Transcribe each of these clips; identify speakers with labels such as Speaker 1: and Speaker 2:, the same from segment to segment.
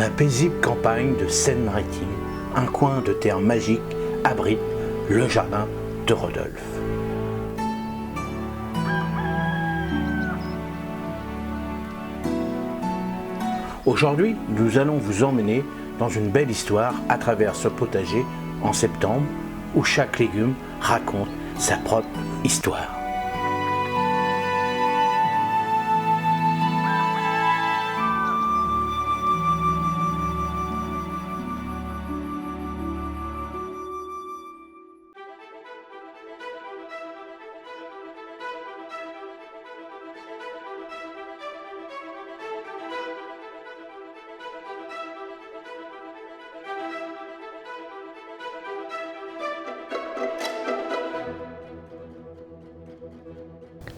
Speaker 1: la paisible campagne de Seine-Maritime, un coin de terre magique abrite le jardin de Rodolphe. Aujourd'hui, nous allons vous emmener dans une belle histoire à travers ce potager en septembre où chaque légume raconte sa propre histoire.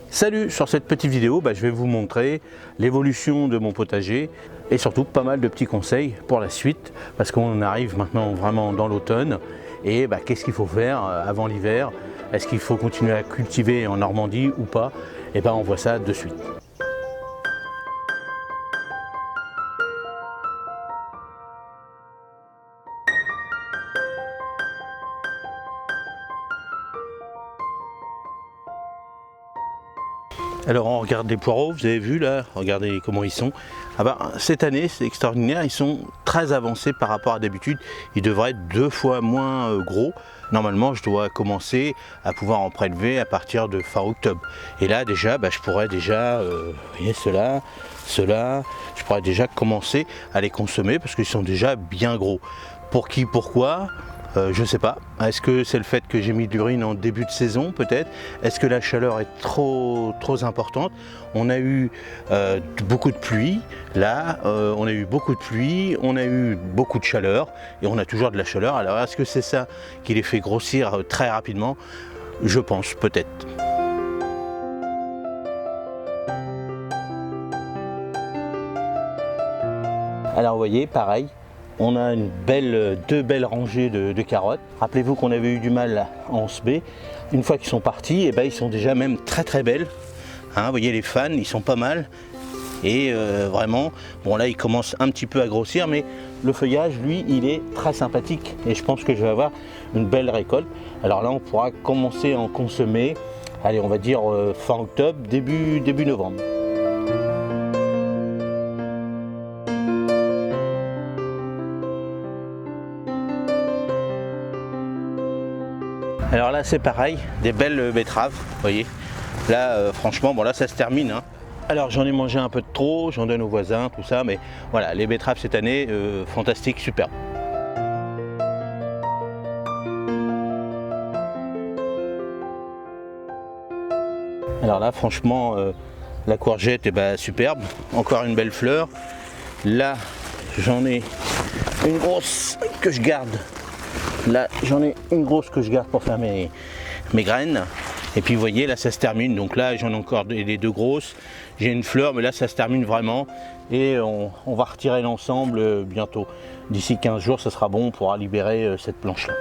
Speaker 1: Salut, sur cette petite vidéo, je vais vous montrer l'évolution de mon potager et surtout pas mal de petits conseils pour la suite parce qu'on arrive maintenant vraiment dans l'automne et qu'est-ce qu'il faut faire avant l'hiver? Est-ce qu'il faut continuer à cultiver en Normandie ou pas? Et on voit ça de suite. Alors on regarde les poireaux, vous avez vu là, regardez comment ils sont. Cette année c'est extraordinaire, ils sont très avancés par rapport à d'habitude. Ils devraient être 2 fois moins gros. Normalement je dois commencer à pouvoir en prélever à partir de fin octobre. Et là déjà je pourrais déjà, vous voyez ceux-là, je pourrais déjà commencer à les consommer parce qu'ils sont déjà bien gros. Pour qui, pourquoi? Je ne sais pas. Est-ce que c'est le fait que j'ai mis de l'urine en début de saison peut-être? Est-ce que la chaleur est trop importante? On a eu beaucoup de pluie. Là, on a eu beaucoup de pluie, on a eu beaucoup de chaleur et on a toujours de la chaleur. Alors est-ce que c'est ça qui les fait grossir très rapidement? Je pense peut-être. Alors vous voyez, pareil. On a deux belles rangées de carottes. Rappelez-vous qu'on avait eu du mal en semer. Une fois qu'ils sont partis, ils sont déjà même très belles. Vous voyez les fans, ils sont pas mal. Et vraiment, bon là ils commencent un petit peu à grossir, mais le feuillage, lui, il est très sympathique. Et je pense que je vais avoir une belle récolte. Alors là, on pourra commencer à en consommer, allez, on va dire fin octobre, début novembre. Alors là c'est pareil, des belles betteraves, vous voyez. Là franchement, bon là ça se termine. Alors j'en ai mangé un peu de trop, j'en donne aux voisins, tout ça, mais voilà, les betteraves cette année, fantastique, superbe. Alors là franchement, la courgette est superbe, encore une belle fleur. Là j'en ai une grosse que je garde. Là j'en ai une grosse que je garde pour faire mes graines. Et puis vous voyez là ça se termine. Donc là j'en ai encore les 2 grosses. J'ai une fleur mais là ça se termine vraiment. Et on va retirer l'ensemble bientôt. D'ici 15 jours ça sera bon, on pourra libérer cette planche là.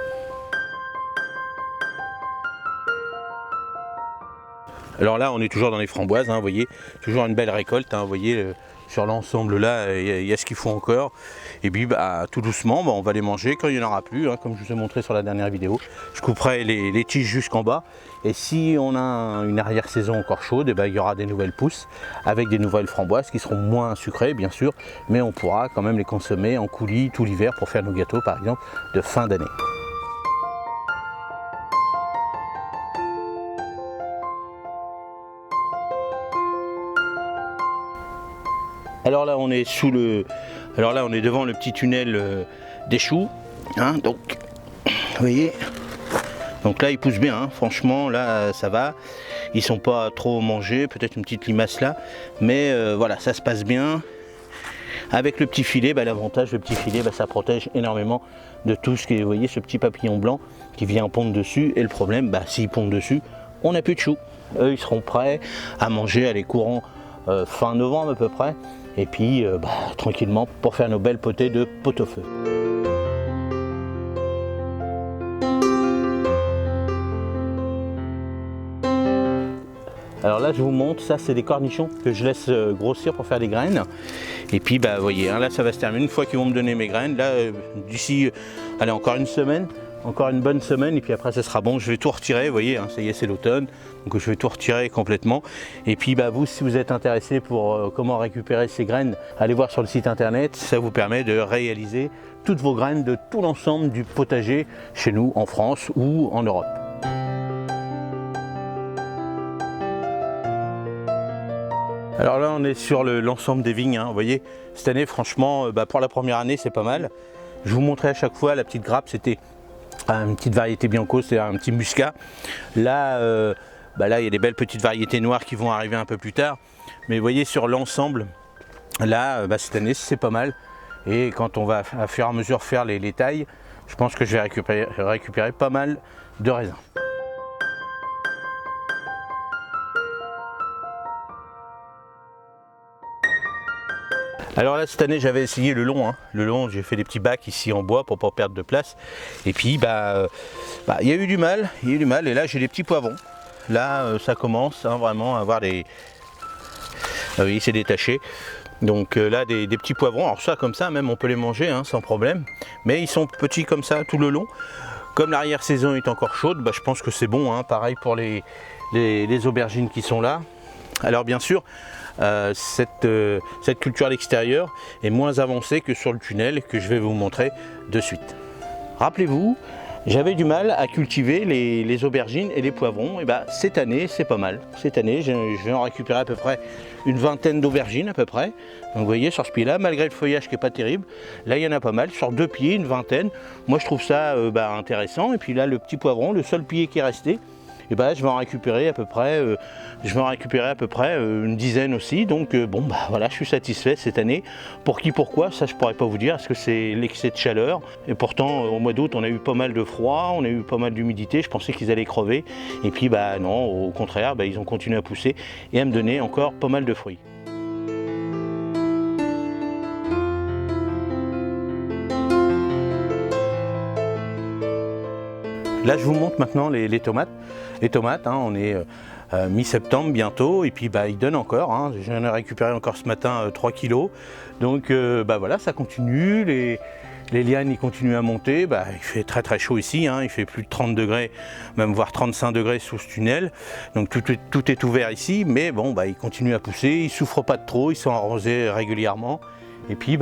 Speaker 1: Alors là on est toujours dans les framboises, vous voyez, toujours une belle récolte, vous voyez. Sur l'ensemble là, il y a ce qu'il faut encore. Et puis tout doucement, on va les manger quand il n'y en aura plus, comme je vous ai montré sur la dernière vidéo. Je couperai les tiges jusqu'en bas. Et si on a une arrière-saison encore chaude, il y aura des nouvelles pousses avec des nouvelles framboises qui seront moins sucrées bien sûr. Mais on pourra quand même les consommer en coulis tout l'hiver pour faire nos gâteaux par exemple de fin d'année. Alors là on est devant le petit tunnel des choux, donc vous voyez, donc là ils poussent bien, franchement là ça va, ils sont pas trop mangés, peut-être une petite limace là, mais voilà ça se passe bien. Avec le petit filet, l'avantage le petit filet ça protège énormément de tout ce qui est, vous voyez ce petit papillon blanc qui vient pondre dessus, et le problème s'ils pondent dessus, on n'a plus de choux. Eux ils seront prêts à manger, les courants fin novembre à peu près. Et puis tranquillement pour faire nos belles potées de pot-au-feu. Alors là je vous montre, ça c'est des cornichons que je laisse grossir pour faire des graines. Et puis bah vous voyez, hein, là ça va se terminer une fois qu'ils vont me donner mes graines. Là d'ici, allez encore une semaine, encore une bonne semaine, et puis après ça sera bon. Je vais tout retirer, vous voyez, hein, ça y est c'est l'automne, donc je vais tout retirer complètement. Et puis bah vous, si vous êtes intéressé pour comment récupérer ces graines, allez voir sur le site internet, ça vous permet de réaliser toutes vos graines de tout l'ensemble du potager chez nous en France ou en Europe. Alors là on est sur l'ensemble des vignes, hein. Vous voyez, cette année franchement, pour la première année c'est pas mal. Je vous montrais à chaque fois la petite grappe, c'était une petite variété bianco, c'est un petit muscat. Là, là il y a des belles petites variétés noires qui vont arriver un peu plus tard. Mais vous voyez sur l'ensemble, là cette année c'est pas mal. Et quand on va à fur et à mesure faire les tailles, je pense que je vais récupérer pas mal de raisins. Alors là cette année j'avais essayé le long, hein. Le long, j'ai fait des petits bacs ici en bois pour pas perdre de place. Et puis il y a eu du mal, et là j'ai des petits poivrons. Là ça commence hein, vraiment à avoir des... Ah oui, c'est détaché. Donc là des petits poivrons, alors ça comme ça même on peut les manger hein, sans problème. Mais ils sont petits comme ça tout le long. Comme l'arrière-saison est encore chaude, je pense que c'est bon, hein. Pareil pour les aubergines qui sont là. Alors bien sûr, cette culture à l'extérieur est moins avancée que sur le tunnel que je vais vous montrer de suite. Rappelez-vous, j'avais du mal à cultiver les aubergines et les poivrons, et cette année c'est pas mal. Cette année je vais en récupérer à peu près une vingtaine d'aubergines à peu près. Donc vous voyez sur ce pied là, malgré le feuillage qui n'est pas terrible, là il y en a pas mal, sur 2 pieds, une vingtaine. Moi je trouve ça intéressant. Et puis là le petit poivron, le seul pied qui est resté, et je vais en récupérer à peu près, une dizaine aussi. Donc voilà, je suis satisfait cette année. Pour qui, pourquoi, ça je pourrais pas vous dire. Est-ce que c'est l'excès de chaleur? Et pourtant au mois d'août on a eu pas mal de froid, on a eu pas mal d'humidité. Je pensais qu'ils allaient crever. Et puis non, au contraire, ils ont continué à pousser et à me donner encore pas mal de fruits. Là je vous montre maintenant les tomates. Les tomates, hein, on est mi-septembre bientôt, et puis ils donnent encore, hein. J'en ai récupéré encore ce matin 3 kilos. Donc voilà, ça continue, les lianes ils continuent à monter. Il fait très très chaud ici, hein. Il fait plus de 30 degrés, même voire 35 degrés sous ce tunnel. Donc tout est ouvert ici, mais bon, ils continuent à pousser, ils souffrent pas de trop, ils sont arrosés régulièrement. Et puis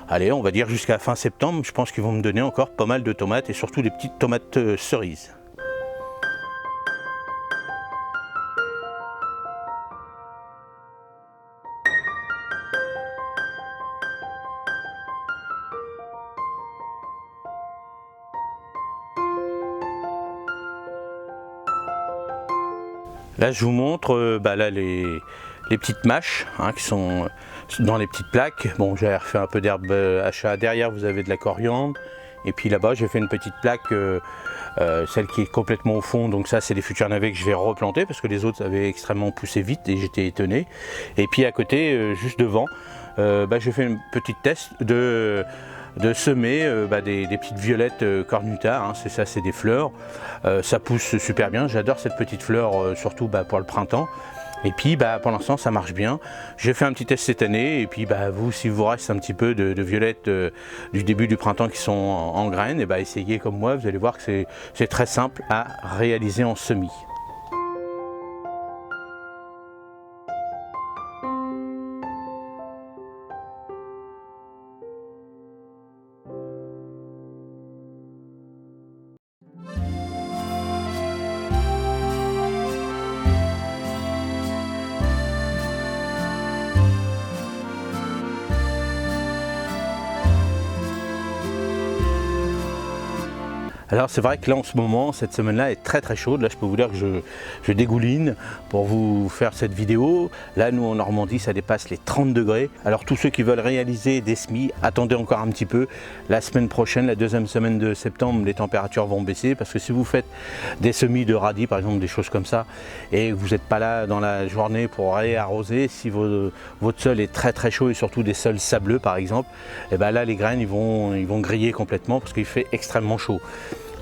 Speaker 1: allez, on va dire jusqu'à fin septembre, je pense qu'ils vont me donner encore pas mal de tomates, et surtout des petites tomates cerises. Là je vous montre là, les petites mâches hein, qui sont dans les petites plaques. Bon, j'ai refait un peu d'herbe achat. Derrière vous avez de la coriandre. Et puis là-bas j'ai fait une petite plaque, celle qui est complètement au fond. Donc ça c'est des futurs navets que je vais replanter parce que les autres avaient extrêmement poussé vite et j'étais étonné. Et puis à côté, juste devant, j'ai fait une petite test de semer des petites violettes cornuta, hein, c'est ça, c'est des fleurs. Ça pousse super bien, j'adore cette petite fleur, surtout pour le printemps. Et puis pour l'instant ça marche bien. J'ai fait un petit test cette année, et puis vous, si vous reste un petit peu de violettes du début du printemps qui sont en graines, et essayez comme moi, vous allez voir que c'est très simple à réaliser en semis. Alors c'est vrai que là en ce moment, cette semaine-là est très très chaude. Là je peux vous dire que je dégouline pour vous faire cette vidéo. Là nous en Normandie ça dépasse les 30 degrés. Alors tous ceux qui veulent réaliser des semis, attendez encore un petit peu. La semaine prochaine, la deuxième semaine de septembre, les températures vont baisser. Parce que si vous faites des semis de radis par exemple, des choses comme ça, et vous n'êtes pas là dans la journée pour aller arroser, si votre sol est très très chaud et surtout des sols sableux par exemple, et là les graines ils vont griller complètement parce qu'il fait extrêmement chaud.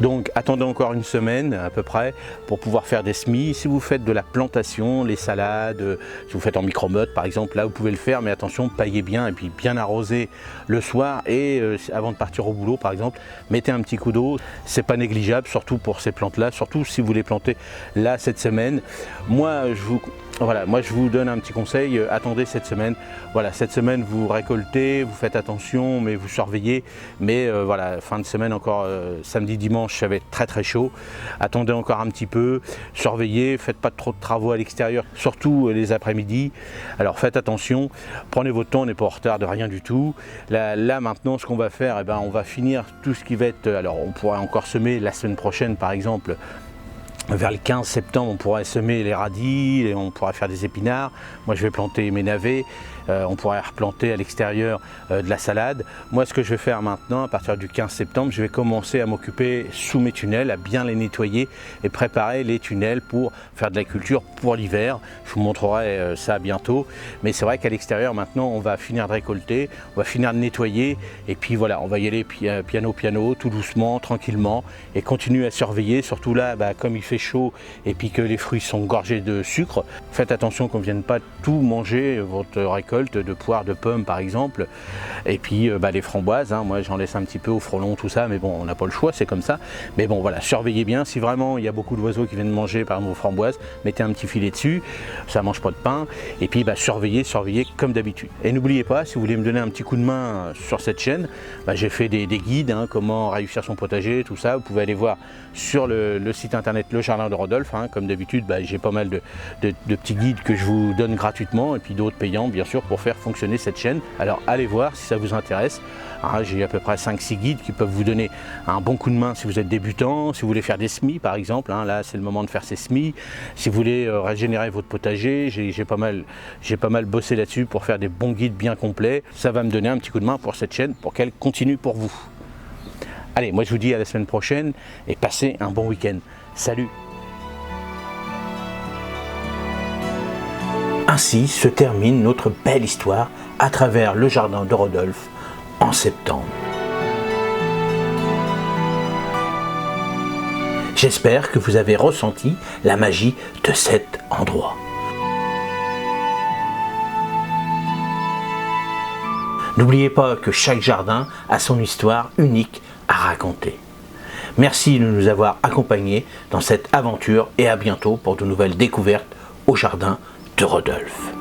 Speaker 1: Donc attendez encore une semaine à peu près pour pouvoir faire des semis. Si vous faites de la plantation, les salades, si vous faites en micro-motte par exemple, là vous pouvez le faire, mais attention, paillez bien et puis bien arroser le soir et avant de partir au boulot par exemple, mettez un petit coup d'eau. C'est pas négligeable, surtout pour ces plantes-là, surtout si vous les plantez là cette semaine. Moi je vous donne un petit conseil, attendez cette semaine. Voilà, cette semaine vous récoltez, vous faites attention, mais vous surveillez. Mais voilà, fin de semaine encore, samedi, dimanche, ça va être très très chaud. Attendez encore un petit peu, surveillez, faites pas trop de travaux à l'extérieur, surtout les après-midi. Alors faites attention, prenez votre temps, on n'est pas en retard de rien du tout. Là maintenant, ce qu'on va faire, eh ben, on va finir tout ce qui va être, alors on pourra encore semer la semaine prochaine par exemple. Vers le 15 septembre, on pourra semer les radis, et on pourra faire des épinards. Moi, je vais planter mes navets. On pourra replanter à l'extérieur de la salade. Moi, ce que je vais faire maintenant, à partir du 15 septembre, je vais commencer à m'occuper sous mes tunnels, à bien les nettoyer et préparer les tunnels pour faire de la culture pour l'hiver. Je vous montrerai ça bientôt. Mais c'est vrai qu'à l'extérieur, maintenant, on va finir de récolter, on va finir de nettoyer. Et puis voilà, on va y aller piano, tout doucement, tranquillement, et continuer à surveiller. Surtout là, comme il fait chaud et puis que les fruits sont gorgés de sucre, faites attention qu'on ne vienne pas tout manger, votre récolte de poires, de pommes par exemple, et puis les framboises, hein. Moi j'en laisse un petit peu au frelon, tout ça, mais bon, on n'a pas le choix, c'est comme ça. Mais bon voilà, surveillez bien, si vraiment il y a beaucoup d'oiseaux qui viennent manger par exemple vos framboises, mettez un petit filet dessus, ça mange pas de pain, et puis surveillez comme d'habitude. Et n'oubliez pas, si vous voulez me donner un petit coup de main sur cette chaîne, j'ai fait des guides, hein, comment réussir son potager, tout ça, vous pouvez aller voir sur le site internet Le Jardin de Rodolphe, hein. Comme d'habitude, j'ai pas mal de petits guides que je vous donne gratuitement, et puis d'autres payants bien sûr, pour faire fonctionner cette chaîne. Alors allez voir si ça vous intéresse. J'ai à peu près 5-6 guides qui peuvent vous donner un bon coup de main si vous êtes débutant, si vous voulez faire des semis par exemple, hein, là c'est le moment de faire ces semis. Si vous voulez régénérer votre potager, j'ai pas mal bossé là-dessus pour faire des bons guides bien complets. Ça va me donner un petit coup de main pour cette chaîne, pour qu'elle continue pour vous. Allez, moi je vous dis à la semaine prochaine et passez un bon week-end. Salut! Ainsi se termine notre belle histoire à travers le jardin de Rodolphe en septembre. J'espère que vous avez ressenti la magie de cet endroit. N'oubliez pas que chaque jardin a son histoire unique à raconter. Merci de nous avoir accompagnés dans cette aventure et à bientôt pour de nouvelles découvertes au jardin de Rodolphe.